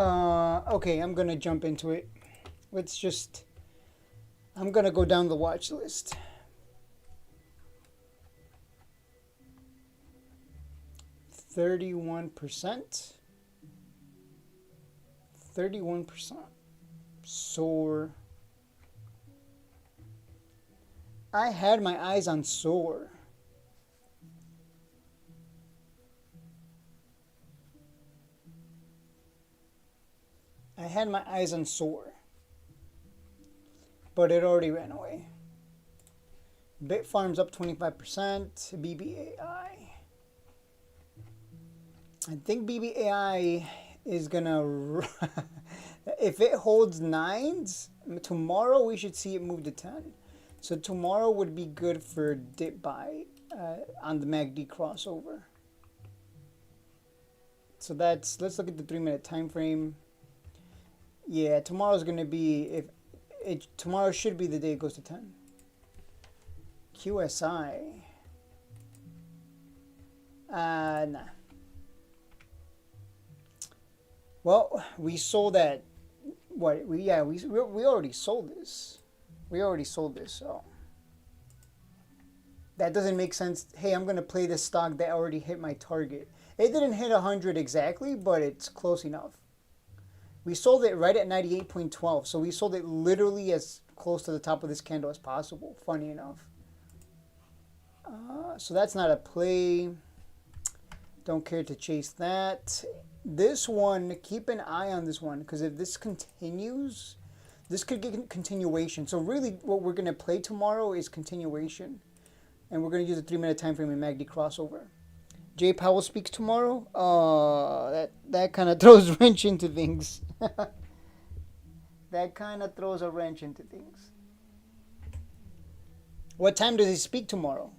Okay, I'm gonna jump into it. I'm gonna go down the watch list. 31%. 31%. Soar. I had my eyes on Soar. I had my eyes on Soar. But it already ran away. Bitfarm's up 25%. BBAI. I think BBAI is gonna... if it holds 9s, tomorrow we should see it move to 10. So tomorrow would be good for dip buy on the MACD crossover. So let's look at the 3-minute time frame. Yeah, tomorrow's gonna be, tomorrow should be the day it goes to 10. QSI. Nah. Well, we sold that. What? We already sold this. We already sold this, so that doesn't make sense. Hey, I'm gonna play this stock that already hit my target. It didn't hit 100 exactly, but it's close enough. We sold it right at 98.12, so we sold it literally as close to the top of this candle as possible. Funny enough. So that's not a play. Don't care to chase that. This one, keep an eye on this one, because if this continues, this could get continuation. So really what we're going to play tomorrow is continuation. And we're going to use a 3-minute time frame in MACD crossover. Jay Powell speaks tomorrow. That kind of throws a wrench into things. That kind of throws a wrench into things. What time does he speak tomorrow?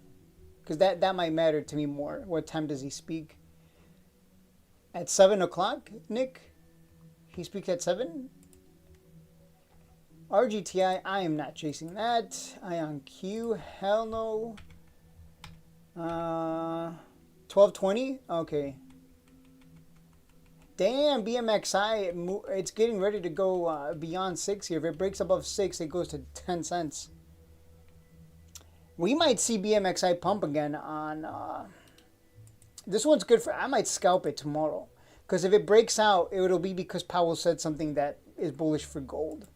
Because that might matter to me more. What time does he speak? At 7 o'clock, Nick? He speaks at 7? RGTI, I am not chasing that. IonQ, hell no. 1220? Okay. Damn, BMXI, it's getting ready to go beyond 6 here. If it breaks above 6, it goes to 10 cents. We might see BMXI pump again on... this one's good for... I might scalp it tomorrow. Because if it breaks out, it'll be because Powell said something that is bullish for gold.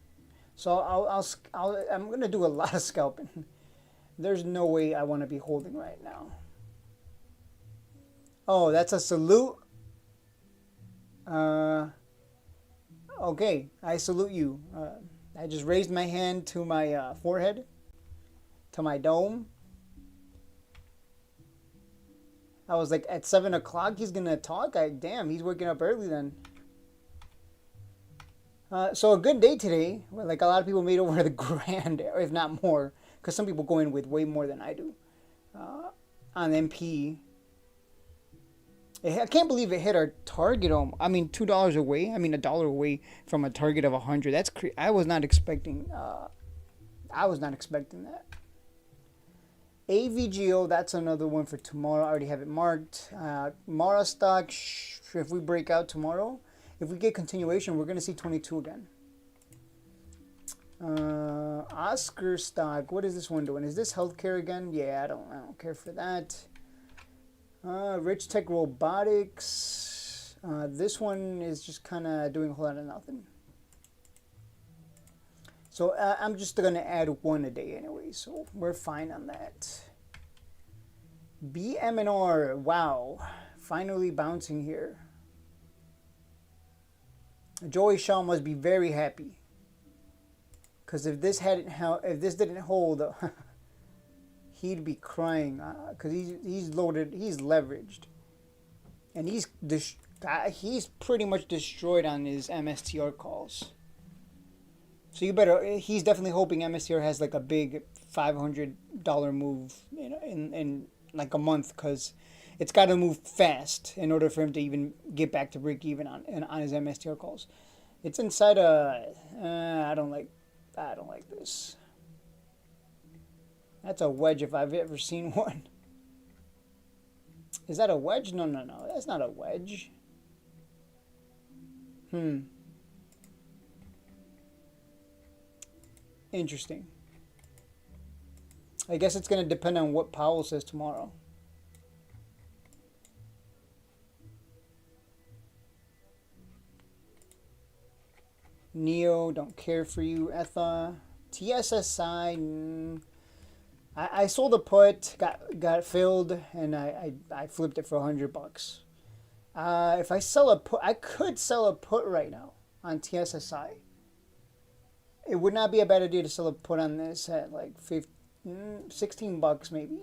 So I'm going to do a lot of scalping. There's no way I want to be holding right now. Oh, that's a salute? Okay, I salute you. I just raised my hand to my forehead. To my dome. I was like, at 7 o'clock he's gonna talk? Damn, he's waking up early then. So a good day today. Like a lot of people made over the grand, if not more. Because some people go in with way more than I do. On MP. I can't believe it hit our target. I mean, $2 away. I mean, $1 away from a target of 100. That's I was not expecting. I was not expecting that. AVGO, that's another one for tomorrow. I already have it marked. Mara stock, if we break out tomorrow, if we get continuation, we're going to see 22 again. Oscar stock, what is this one doing? Is this healthcare again? Yeah, I don't care for that. Rich Tech Robotics. This one is just kind of doing a whole lot of nothing. So I'm just going to add one a day anyway, so we're fine on that. BMNR, wow, finally bouncing here. Joey Shaw must be very happy, because if this didn't hold, he'd be crying, because he's loaded, he's leveraged, and he's pretty much destroyed on his MSTR calls. So he's definitely hoping MSTR has like a big $500 move in like a month, because it's got to move fast in order for him to even get back to break even on his MSTR calls. It's inside I don't like this. That's a wedge if I've ever seen one. Is that a wedge? No, that's not a wedge. Interesting. I guess it's going to depend on what Powell says tomorrow. Neo, don't care for you. Etha. TSSI. I sold a put, got filled, and I flipped it for $100. If I sell a put, I could sell a put right now on TSSI. It would not be a bad idea to sell a put on this at like $16 maybe.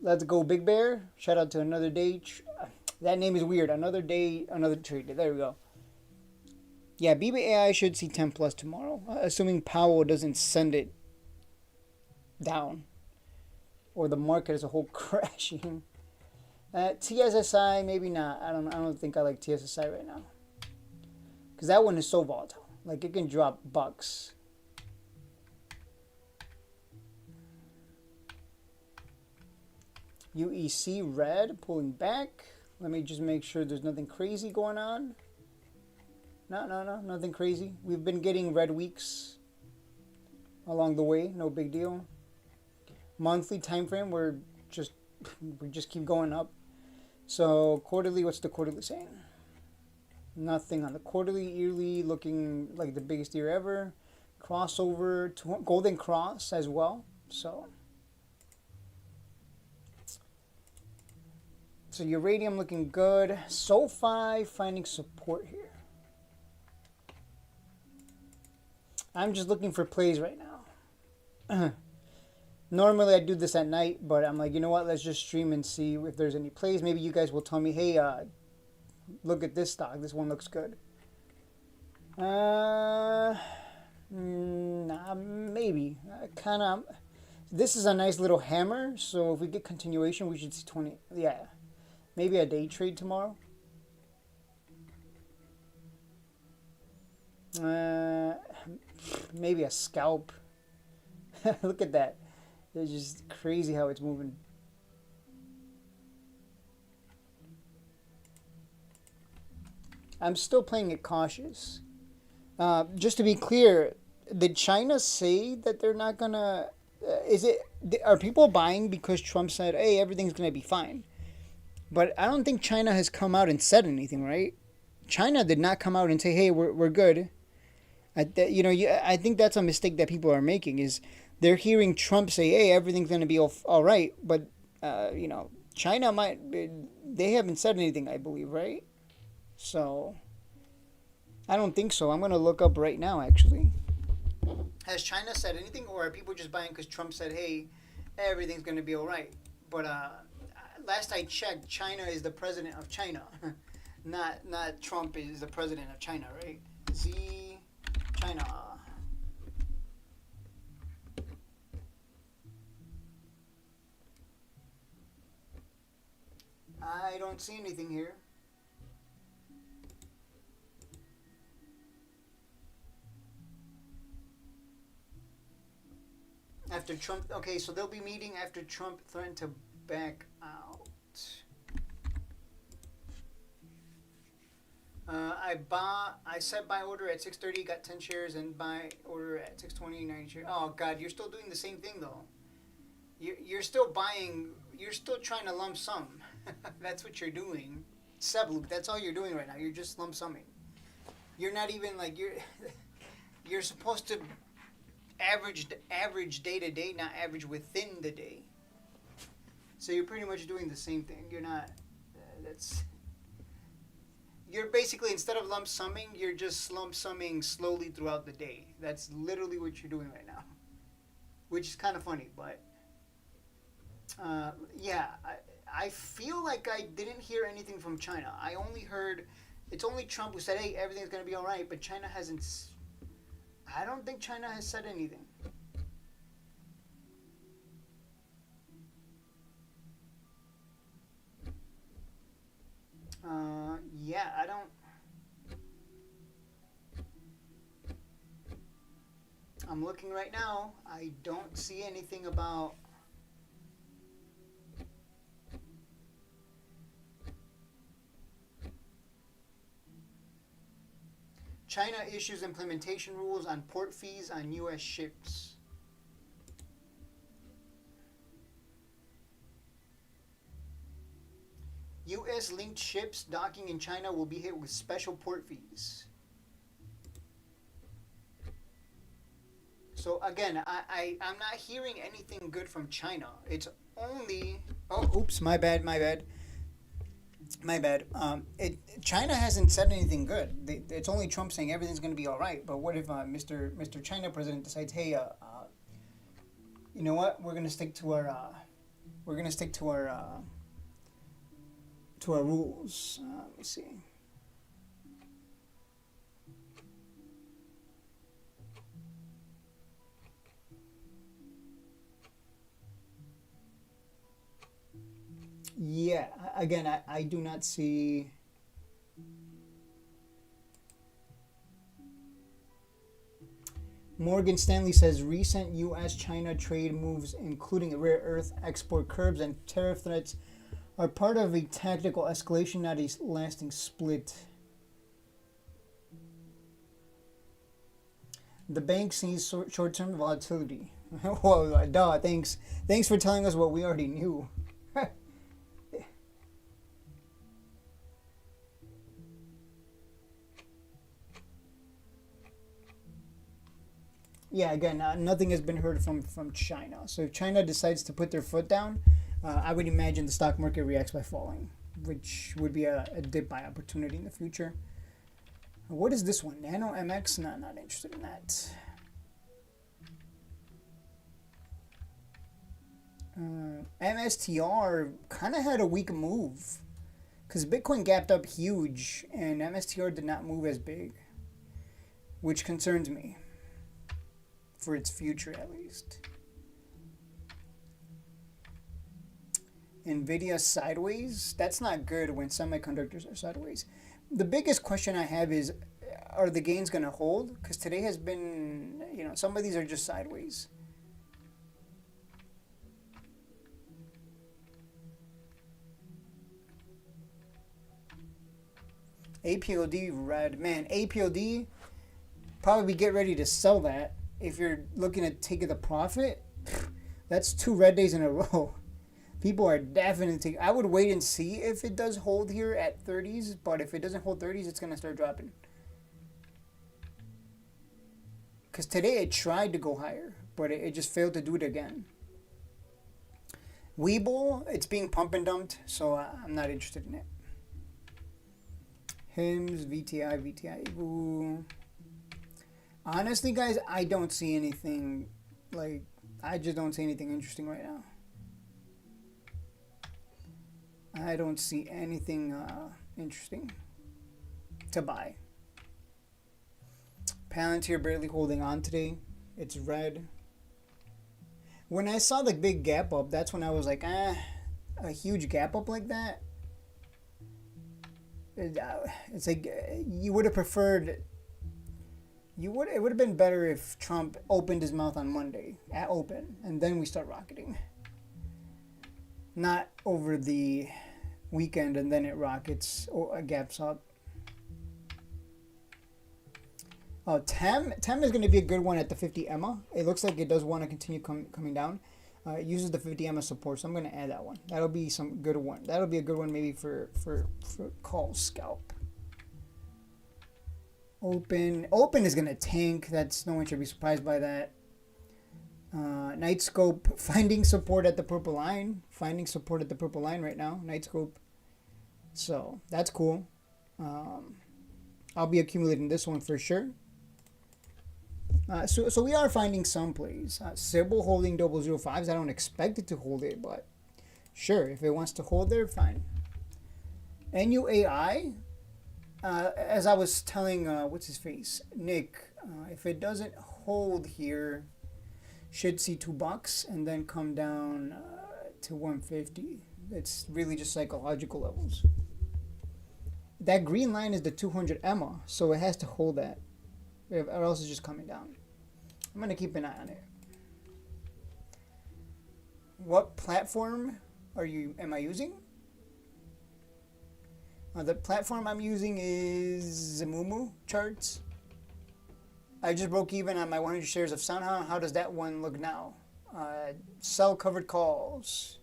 Let's go, Big Bear. Shout out to Another Day. That name is weird. Another Day, Another Trade. There we go. Yeah, BBAI should see 10 plus tomorrow, assuming Powell doesn't send it down or the market as a whole crashing. TSSI, maybe not. I don't think I like TSSI right now because that one is so volatile. Like, it can drop bucks. UEC red pulling back. Let me just make sure there's nothing crazy going on. No, nothing crazy. We've been getting red weeks along the way. No big deal. Monthly time frame, we just keep going up. So quarterly, what's the quarterly saying? Nothing on the quarterly. Yearly looking like the biggest year ever. Crossover to golden cross as well. So uranium looking good. SoFi finding support here. I'm just looking for plays right now. Normally I do this at night, but I'm like, you know what? Let's just stream and see if there's any plays. Maybe you guys will tell me, hey, look at this stock. This one looks good. Nah, maybe. Kind of. This is a nice little hammer. So if we get continuation, we should see 20. Yeah, maybe a day trade tomorrow. Maybe a scalp. Look at that. It's just crazy how it's moving. I'm still playing it cautious. Just to be clear, did China say that they're not gonna? Are people buying because Trump said, "Hey, everything's gonna be fine"? But I don't think China has come out and said anything, right? China did not come out and say, "Hey, we're good." I think that's a mistake that people are making is they're hearing Trump say, "Hey, everything's going to be all right," but China they haven't said anything, I believe, right? So I don't think so. I'm going to look up right now, actually. Has China said anything, or are people just buying because Trump said, "Hey, everything's going to be all right"? But last I checked, China is the president of China, not Trump is the president of China, right? China. I don't see anything here. After Trump, okay, so they'll be meeting after Trump threatened to back out. I set buy order at 6:30, got 10 shares, and buy order at 6:20, 9 shares. Oh God, you're still doing the same thing though. You're still buying. You're still trying to lump sum. That's what you're doing. Subloop. That's all you're doing right now. You're just lump summing. You're not even like You're supposed to average day to day, not average within the day. So you're pretty much doing the same thing. You're not. You're basically, instead of lump summing, you're just lump summing slowly throughout the day. That's literally what you're doing right now, which is kind of funny, but yeah, I feel like I didn't hear anything from China. I only heard, it's only Trump who said, "Hey, everything's going to be all right," but China hasn't. I don't think China has said anything. Yeah, I don't. I'm looking right now. I don't see anything about. China issues implementation rules on port fees on U.S. ships. U.S. linked ships docking in China will be hit with special port fees. So again, I'm not hearing anything good from China. It's only... Oh, oops, my bad. China hasn't said anything good. It's only Trump saying everything's going to be all right. But what if Mr. China president decides, hey, you know what? We're going to stick to our rules. Let me see. Yeah, again, I do not see... Morgan Stanley says recent U.S.-China trade moves, including rare earth export curbs and tariff threats, are part of a tactical escalation, not a lasting split. The bank sees short-term volatility. Well, duh, thanks for telling us what we already knew. Yeah, again, nothing has been heard from China. So if China decides to put their foot down, I would imagine the stock market reacts by falling, which would be a dip buy opportunity in the future. What is this one? Nano MX? Not interested in that. MSTR kind of had a weak move because Bitcoin gapped up huge and MSTR did not move as big, which concerns me. For its future, at least. Nvidia sideways? That's not good when semiconductors are sideways. The biggest question I have is, are the gains going to hold? Because today has been, some of these are just sideways. APOD red. Man, APOD, probably get ready to sell that. If you're looking at taking the profit, that's 2 red days in a row. People are definitely... I would wait and see if it does hold here at 30s, but if it doesn't hold 30s, it's going to start dropping. Because today it tried to go higher, but it just failed to do it again. Weeble, it's being pump and dumped, so I'm not interested in it. HIMS, VTI, ooh. Honestly, guys, I don't see anything, I just don't see anything interesting right now. I don't see anything interesting to buy. Palantir barely holding on today. It's red. When I saw the big gap up, that's when I was like, a huge gap up like that. It's like, you would have preferred... It would have been better if Trump opened his mouth on Monday at open, and then we start rocketing. Not over the weekend and then it rockets or gaps up. Oh, TEM is going to be a good one at the 50 EMA. It looks like it does want to continue coming down. It uses the 50 EMA support, so I'm going to add that one. That'll be some good one. That'll be a good one maybe for call scalp. Open is going to tank. No one should be surprised by that. Nightscope finding support at the purple line. Finding support at the purple line right now. Nightscope. So that's cool. I'll be accumulating this one for sure. So we are finding some plays. Sybil holding 005s. I don't expect it to hold it, but sure, if it wants to hold there, fine. NUAI. As I was telling, what's his face? Nick, if it doesn't hold here, should see $2 and then come down to 150. It's really just psychological levels. That green line is the 200 EMA, so it has to hold that, or else it's just coming down. I'm going to keep an eye on it. What platform am I using? The platform I'm using is Zamumu charts. I just broke even on my 100 shares of SoundHound. How does that one look now? Sell covered calls.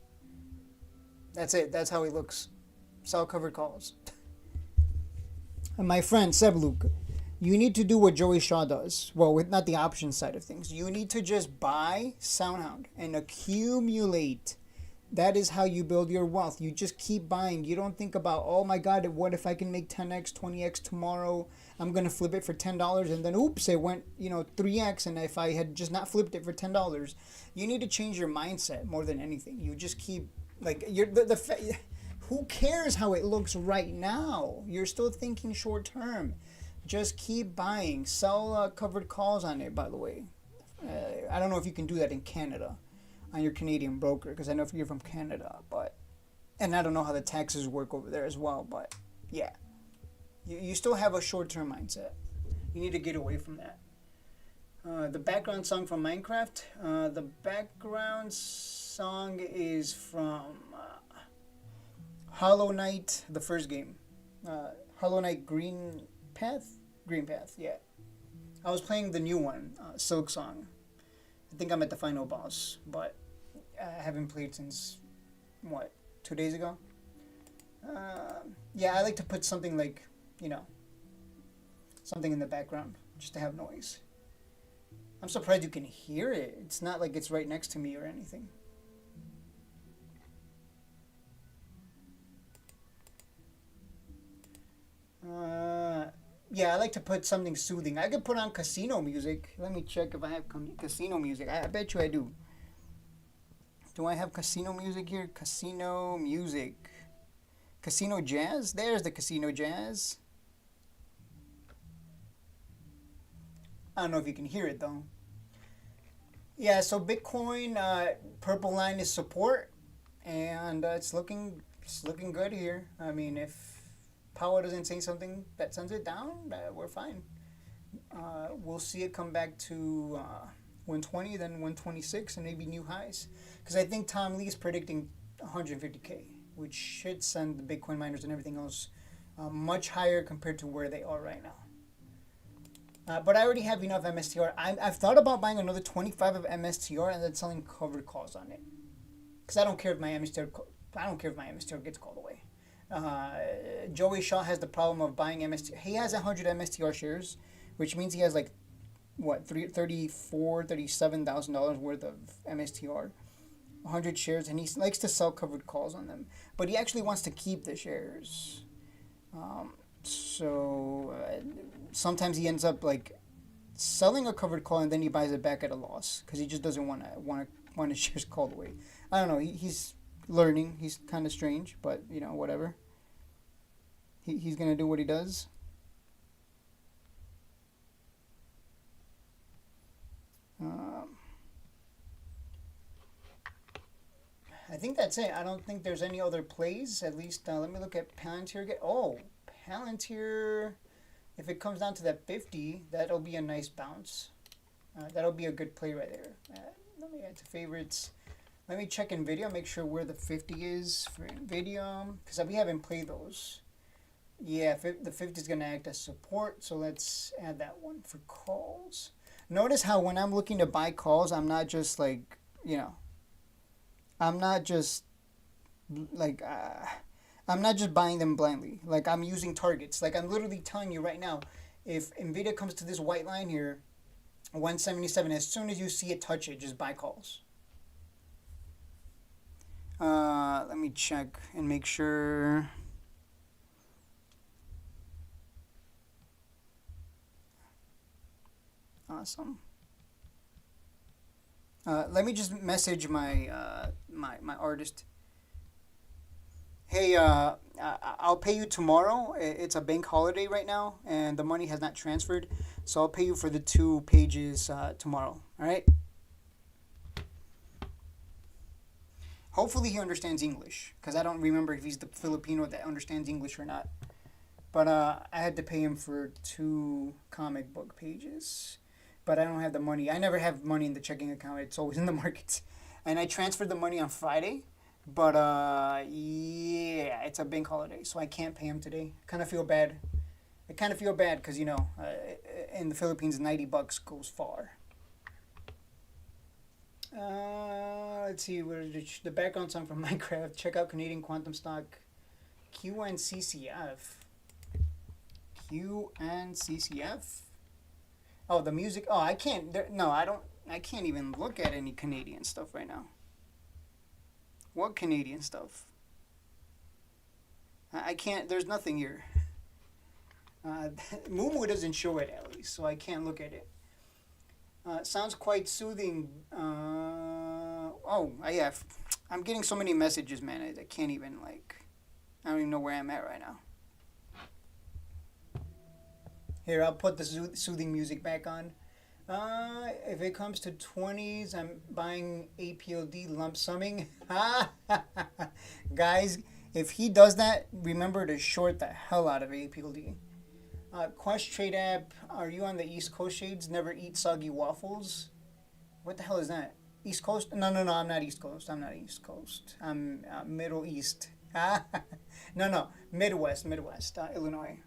That's it. That's how he looks. Sell covered calls. And my friend Seb Luke, you need to do what Joey Shaw does. Well, with not the option side of things. You need to just buy SoundHound and accumulate. That is how you build your wealth. You just keep buying. You don't think about, oh my God, what if I can make 10x, 20x tomorrow? I'm going to flip it for $10 and then oops, it went, 3x. And if I had just not flipped it for $10, you need to change your mindset more than anything. You just keep, who cares how it looks right now? You're still thinking short term. Just keep buying. Sell covered calls on it, by the way. I don't know if you can do that in Canada on your Canadian broker, because I know if you're from Canada, and I don't know how the taxes work over there as well, but yeah, you still have a short-term mindset. You need to get away from that. The background song from Minecraft, the background song is from Hollow Knight, the first game. Hollow Knight Green Path, yeah. I was playing the new one, Silk Song. I think I'm at the final boss, but I haven't played since, 2 days ago? Yeah, I like to put something like, something in the background, just to have noise. I'm surprised you can hear it. It's not like it's right next to me or anything. Yeah, I like to put something soothing. I could put on casino music. Let me check if I have casino music. I bet you I do. Do I have casino music here? Casino music. Casino jazz? There's the casino jazz. I don't know if you can hear it though. Yeah, so Bitcoin, purple line is support, and it's looking good here. I mean, if Powell doesn't say something that sends it down, we're fine. We'll see it come back to 120, then 126, and maybe new highs. Because I think Tom Lee is predicting 150K, which should send the Bitcoin miners and everything else much higher compared to where they are right now. But I already have enough MSTR. I've thought about buying another 25 of MSTR and then selling covered calls on it. Because I don't care if my MSTR gets called away. Joey Shaw has the problem of buying MSTR. He has 100 MSTR shares, which means he has $37,000 worth of MSTR, 100 shares, and he likes to sell covered calls on them. But he actually wants to keep the shares. So sometimes he ends up selling a covered call and then he buys it back at a loss because he just doesn't want his shares called away. I don't know. He's learning. He's kind of strange, but whatever. He's gonna do what he does. I think that's it. I don't think there's any other plays. At least let me look at Palantir again. Oh, Palantir. If it comes down to that 50, that'll be a nice bounce. That'll be a good play right there. Let me add to favorites. Let me check NVIDIA, make sure where the 50 is for NVIDIA, because we haven't played those. Yeah, the 50 is going to act as support, so let's add that one for calls. Notice how when I'm looking to buy calls, I'm not just I'm not just buying them blindly. I'm using targets. I'm literally telling you right now, if NVIDIA comes to this white line here, 177, as soon as you see it touch it, just buy calls. Let me check and make sure. Awesome. Let me just message my my artist. Hey, I'll pay you tomorrow. It's a bank holiday right now, and the money has not transferred, so I'll pay you for the 2 pages tomorrow. All right. Hopefully he understands English, because I don't remember if he's the Filipino that understands English or not. But I had to pay him for 2 comic book pages. But I don't have the money. I never have money in the checking account. It's always in the markets. And I transferred the money on Friday. But, yeah, it's a bank holiday, so I can't pay him today. I kind of feel bad. Because, in the Philippines, $90 goes far. Let's see, where the background song from Minecraft. Check out Canadian Quantum Stock QNCCF. QNCCF. Oh, the music. Oh, I can't. No, I don't. I can't even look at any Canadian stuff right now. What Canadian stuff? I can't. There's nothing here. Moomoo doesn't show it at least, so I can't look at it. Sounds quite soothing. Yeah. I'm getting so many messages, man. I can't even, like... I don't even know where I'm at right now. Here, I'll put the soothing music back on. If it comes to 20s, I'm buying APLD lump summing. Guys, if he does that, remember to short the hell out of APLD. Quest Trade app, are you on the East Coast shades? Never eat soggy waffles? What the hell is that? East Coast? No, I'm not East Coast. I'm I'm Middle East. No, Midwest, Illinois.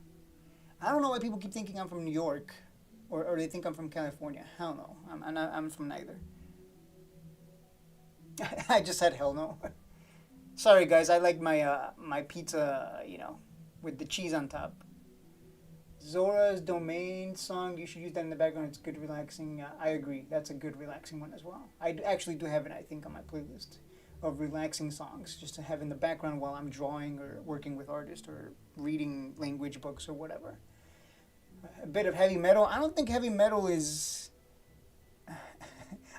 I don't know why people keep thinking I'm from New York, or they think I'm from California. Hell no, I'm from neither. I just said hell no. Sorry guys, I like my pizza, with the cheese on top. Zora's Domain song, you should use that in the background. It's good, relaxing. I agree. That's a good, relaxing one as well. I actually do have it, I think, on my playlist of relaxing songs just to have in the background while I'm drawing or working with artists or reading language books or whatever. A bit of heavy metal. I don't think heavy metal is...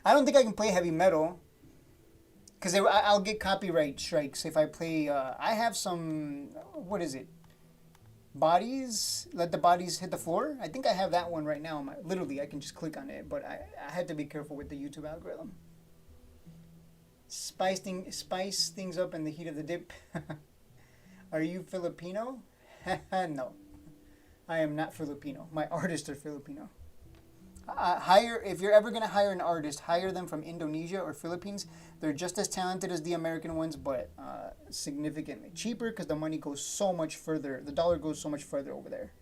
I don't think I can play heavy metal because I'll get copyright strikes if I play... I have some... What is it? Bodies, let the bodies hit the floor. I think I have that one right now. Literally, I can just click on it, but I had to be careful with the YouTube algorithm. Spice things up in the heat of the dip. Are you Filipino? No, I am not Filipino. My artists are Filipino. If you're ever gonna hire an artist, hire them from Indonesia or Philippines. They're just as talented as the American ones, but significantly cheaper because the money goes so much further. The dollar goes so much further over there.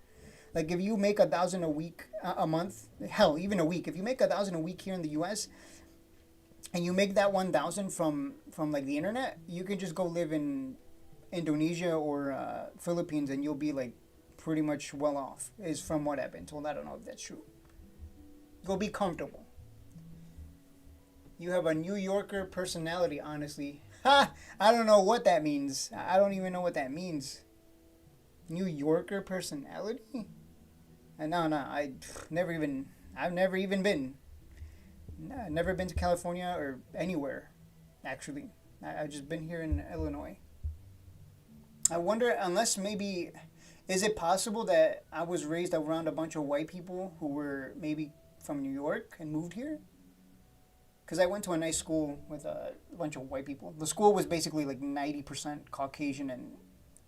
Like if you make 1,000 a week, a month, hell, even a week. If you make 1,000 a week here in the U.S. and you make that 1,000 from like the internet, you can just go live in Indonesia or Philippines and you'll be like pretty much well off. Is from what I've been told. I don't know if that's true. Go be comfortable. You have a New Yorker personality, honestly. Ha! I don't know what that means. I don't even know what that means. New Yorker personality? No, I've never even been. I've never been to California or anywhere, actually. I've just been here in Illinois. I wonder, unless maybe, is it possible that I was raised around a bunch of white people who were maybe from New York and moved here? Because I went to a nice school with a bunch of white people. The school was basically like 90% Caucasian and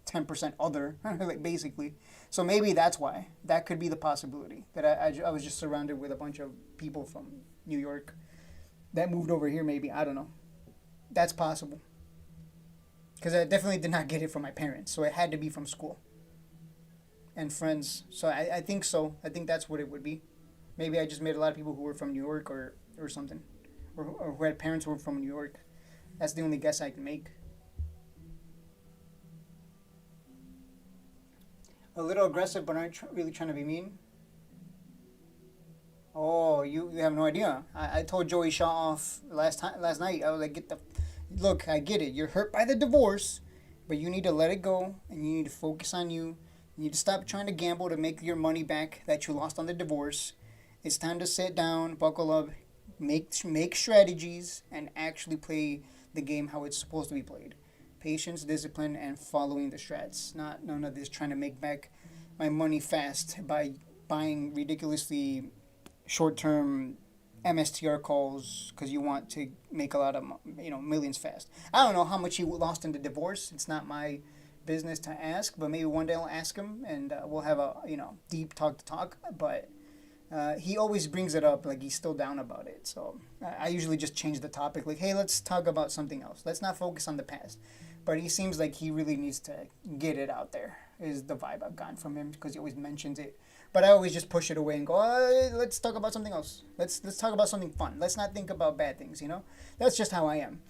10% other, like basically. So maybe that's why. That could be the possibility. That I was just surrounded with a bunch of people from New York that moved over here maybe. I don't know. That's possible. Because I definitely did not get it from my parents. So it had to be from school. And friends. So I think so. I think that's what it would be. Maybe I just made a lot of people who were from New York or something. Or who had parents who were from New York. That's the only guess I can make. A little aggressive, but aren't really trying to be mean. Oh, you have no idea. I told Joey Shaw off last night. I was like, look, I get it. You're hurt by the divorce, but you need to let it go, and you need to focus on you. You need to stop trying to gamble to make your money back that you lost on the divorce. It's time to sit down, buckle up, make strategies, and actually play the game how it's supposed to be played. Patience, discipline, and following the strats. Not none of this trying to make back my money fast by buying ridiculously short-term MSTR calls because you want to make a lot of millions fast. I don't know how much he lost in the divorce. It's not my business to ask, but maybe one day I'll ask him and we'll have a deep talk. But he always brings it up like he's still down about it. So I usually just change the topic, like, hey, let's talk about something else. Let's not focus on the past. But he seems like he really needs to get it out there. is the vibe I've gotten from him because he always mentions it. But I always just push it away and go, let's talk about something else. Let's talk about something fun. Let's not think about bad things, you know? That's just how I am.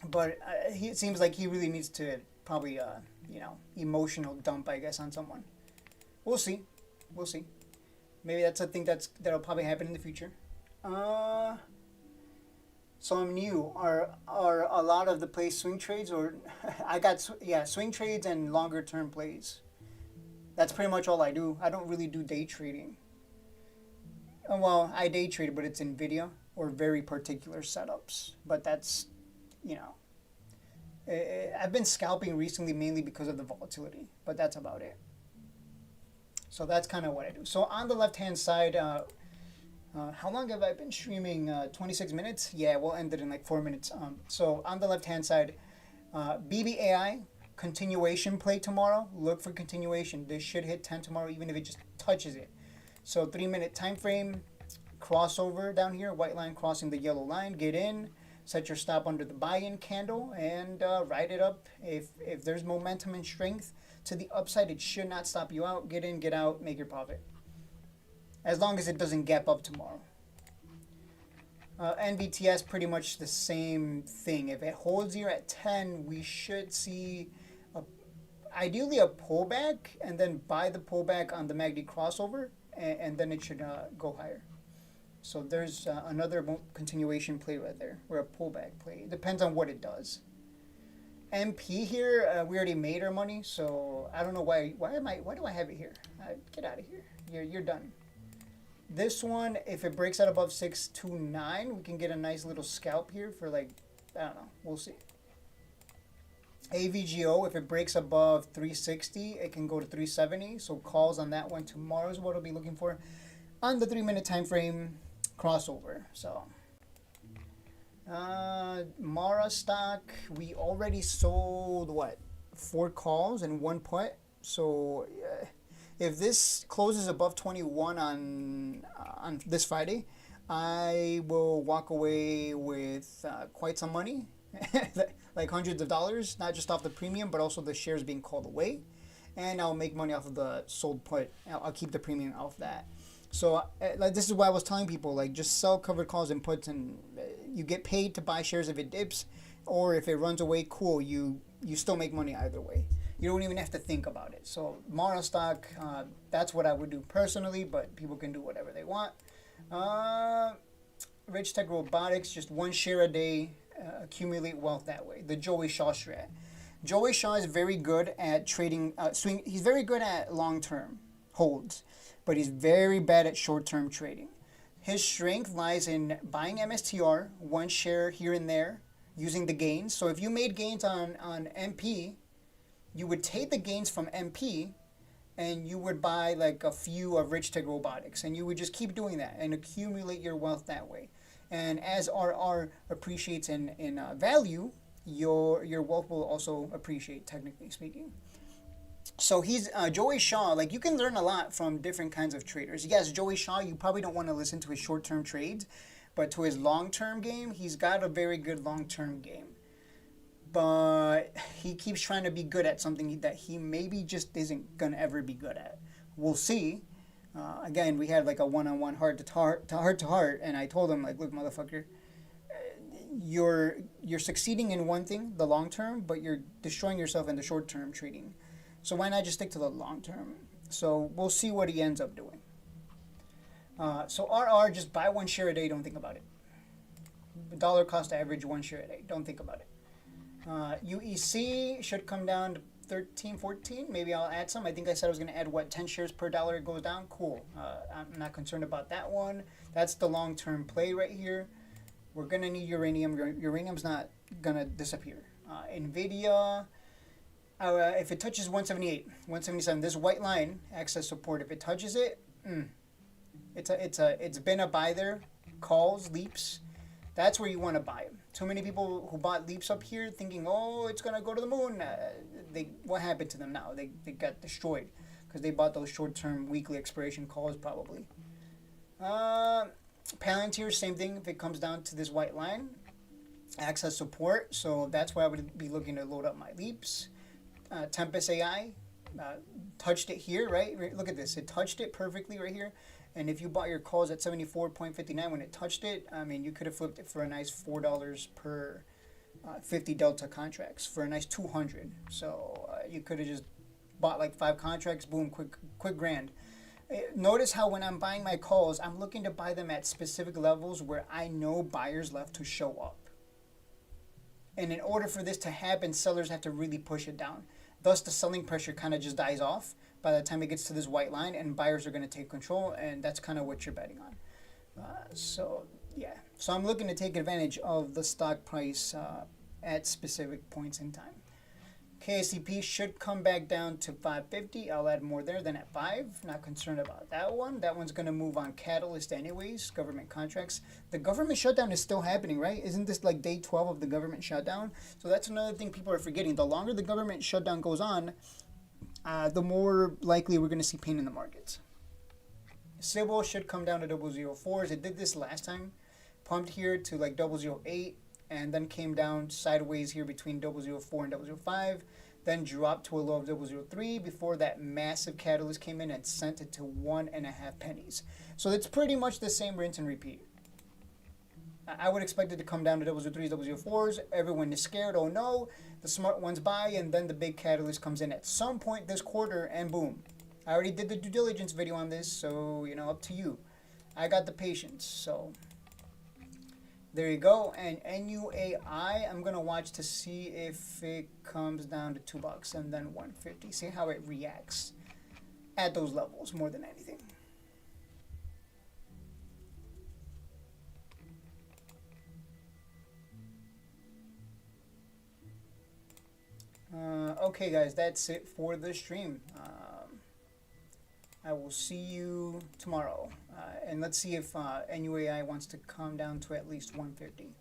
But it seems like he really needs to probably, emotional dump, I guess, on someone. We'll see. We'll see. Maybe that's a thing that'll probably happen in the future. So I'm new. Are a lot of the plays swing trades, or I got swing trades and longer term plays. That's pretty much all I do. I don't really do day trading. Well, I day trade, but it's Nvidia or very particular setups. But that's, I've been scalping recently mainly because of the volatility, but that's about it. So that's kind of what I do. So on the left hand side, how long have I been streaming? 26 minutes? Yeah, we'll end it in like 4 minutes. So on the left hand side, BBAI, continuation play tomorrow. Look for continuation. This should hit 10 tomorrow, even if it just touches it. So 3 minute time frame, crossover down here, white line crossing the yellow line. Get in, set your stop under the buy-in candle, and ride it up. If there's momentum and strength to the upside, it should not stop you out. Get in, get out, make your profit. As long as it doesn't gap up tomorrow. Nvts, pretty much the same thing. If it holds here at 10, we should see ideally a pullback, and then buy the pullback on the MACD crossover, and then it should go higher. So there's another continuation play right there, or a pullback play. It depends on what it does. MP here, we already made our money, so I don't know why do I have it here? Get out of here. You're done. This one, if it breaks out above 629, we can get a nice little scalp here for like, I don't know, we'll see. AVGO, if it breaks above 360, it can go to 370. So calls on that one tomorrow is what I'll be looking for on the 3 minute time frame crossover. So Mara stock, we already sold what, 4 calls and 1 put. So if this closes above 21 on this Friday, I will walk away with quite some money. Like hundreds of dollars, not just off the premium, but also the shares being called away. And I'll make money off of the sold put. I'll keep the premium off that. So like this is why I was telling people, like, just sell covered calls and puts, and you get paid to buy shares if it dips, or if it runs away, cool, you still make money either way. You don't even have to think about it. So Mara stock, that's what I would do personally, but people can do whatever they want. Rich Tech Robotics, just 1 share a day, accumulate wealth that way. The Joey Shaw strat. Joey Shaw is very good at trading swing. He's very good at long-term holds, but he's very bad at short-term trading. His strength lies in buying MSTR, 1 share here and there, using the gains. So if you made gains on MP, you would take the gains from MP and you would buy like a few of Rich Tech Robotics, and you would just keep doing that and accumulate your wealth that way. And as RR appreciates in value, your wealth will also appreciate, technically speaking. So he's Joey Shaw. Like, you can learn a lot from different kinds of traders. Yes, Joey Shaw, you probably don't want to listen to his short-term trades, but to his long-term game, he's got a very good long-term game. But he keeps trying to be good at something that he maybe just isn't gonna ever be good at. We'll see. Again, we had like a one-on-one heart to heart, and I told him, like, look, motherfucker, you're succeeding in one thing, the long term, but you're destroying yourself in the short term trading. So why not just stick to the long term? So we'll see what he ends up doing. So RR, just buy 1 share a day. Don't think about it. Dollar cost average, 1 share a day. Don't think about it. UEC should come down to 13, 14. Maybe I'll add some. I think I said I was going to add, 10 shares per dollar it goes down. Cool. I'm not concerned about that one. That's the long-term play right here. We're going to need uranium. Uranium's not going to disappear. Nvidia, if it touches 178, 177, this white line acts as support. If it touches it, it's been a buy there. Calls, leaps. That's where you want to buy them. Too many people who bought leaps up here thinking, oh, it's going to go to the moon. What happened to them now? They got destroyed because they bought those short-term weekly expiration calls probably. Palantir, same thing. If it comes down to this white line, acts as support. So that's why I would be looking to load up my leaps. Tempest AI, touched it here, right? Look at this. It touched it perfectly right here. And if you bought your calls at 74.59 when it touched it, I mean, you could have flipped it for a nice $4 per 50 delta contracts for a nice 200. So you could have just bought like 5 contracts, boom, quick grand. Notice how when I'm buying my calls, I'm looking to buy them at specific levels where I know buyers left to show up. And in order for this to happen, sellers have to really push it down. Thus, the selling pressure kind of just dies off by the time it gets to this white line, and buyers are going to take control, and that's kind of what you're betting on. So I'm looking to take advantage of the stock price at specific points in time. KSCP should come back down to 550. I'll add more there than at 5. Not concerned about that one. That one's going to move on Catalyst anyways, government contracts. The government shutdown is still happening, right? Isn't this like day 12 of the government shutdown? So that's another thing people are forgetting. The longer the government shutdown goes on, the more likely we're going to see pain in the markets. Sybil should come down to 004s. It did this last time. Pumped here to like 008. And then came down sideways here between 004 and 005, then dropped to a low of 003 before that massive catalyst came in and sent it to 1.5 pennies. So it's pretty much the same rinse and repeat. I would expect it to come down to 003s, 004s. Everyone is scared, oh no, the smart ones buy, and then the big catalyst comes in at some point this quarter, and boom. I already did the due diligence video on this, so, up to you. I got the patience, so... There you go. And NUAI, I'm going to watch to see if it comes down to $2 and then 150. See how it reacts at those levels more than anything. Okay, guys, that's it for the stream. I will see you tomorrow. And let's see if NUAI wants to come down to at least 150.